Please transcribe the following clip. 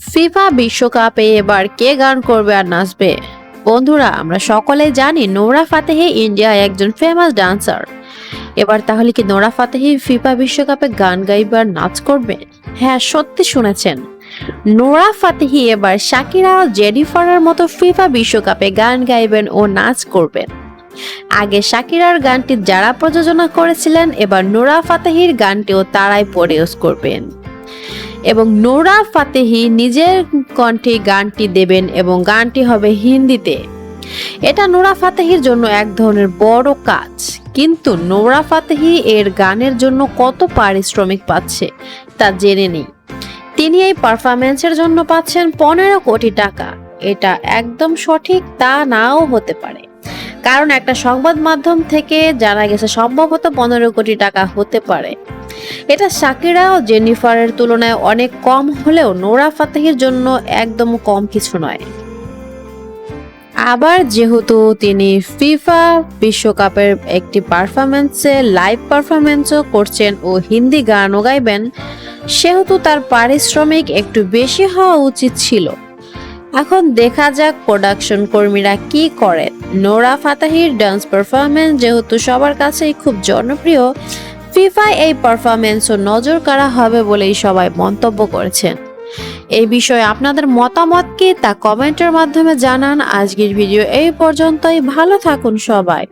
FIFA বিশ্বকাপে এবার কে গান করবে আর নাচবে? বন্ধুরা, আমরা সকলে জানি নোরা ফাতেহি ইন্ডিয়ায় একজন ফেমাস ডান্সার। এবার তাহলে কি নোরা ফাতেহি ফিফা বিশ্বকাপে গান গাইবে আর নাচ করবে? হ্যাঁ, সত্যি শুনেছেন। নোরা ফাতেহি এবার শাকিরা ও জেনিফারের মতো ফিফা বিশ্বকাপে গান গাইবেন ও নাচ করবেন। আগে শাকিরার গানটি যারা প্রযোজনা করেছিলেন, এবার নোরা ফাতেহির গানটিও তারাই প্রডিউস করবেন এবং নোরা ফাতেহি নিজের কণ্ঠে গানটি দেবেন এবং গানটি হবে হিন্দিতে। এটা নোরা ফাতেহির জন্য এক ধরনের বড় কাজ। কিন্তু নোরা ফাতেহি এর গানের জন্য কত পারিশ্রমিক পাচ্ছে তা জেনে নিই। তিনি এই পারফরম্যান্সের জন্য পাচ্ছেন 15 কোটি টাকা। এটা একদম সঠিক তা নাও হতে পারে, কারণ একটা সংবাদ মাধ্যম থেকে জানা গেছে সম্ভবত 15 কোটি টাকা হতে পারে। এটা শাকিরা ও জেনিফারের তুলনায় অনেক কম হলেও নোরা ফাতেহির জন্য একদম কম কিছু নয়। আবার যেহেতু তিনি ফিফা বিশ্বকাপের একটি পারফরম্যান্সে লাইভ পারফরম্যান্সও করছেন ও হিন্দি গানও গাইবেন, সেহেতু তার পারিশ্রমিক একটু বেশি হওয়া উচিত ছিল। এখন দেখা যাক প্রোডাকশন কর্মীরা কি করেন। নোরা ফাতেহির ডান্স পারফরম্যান্স যেহেতু সবার কাছেই খুব জনপ্রিয়, ফিফায় এই পারফরম্যান্সও নজর কাড়া হবে বলেই সবাই মন্তব্য করেছেন। এই বিষয়ে আপনাদের মতামত কি তা কমেন্টের মাধ্যমে জানান। আজকের ভিডিও এই পর্যন্তই। ভালো থাকুন সবাই।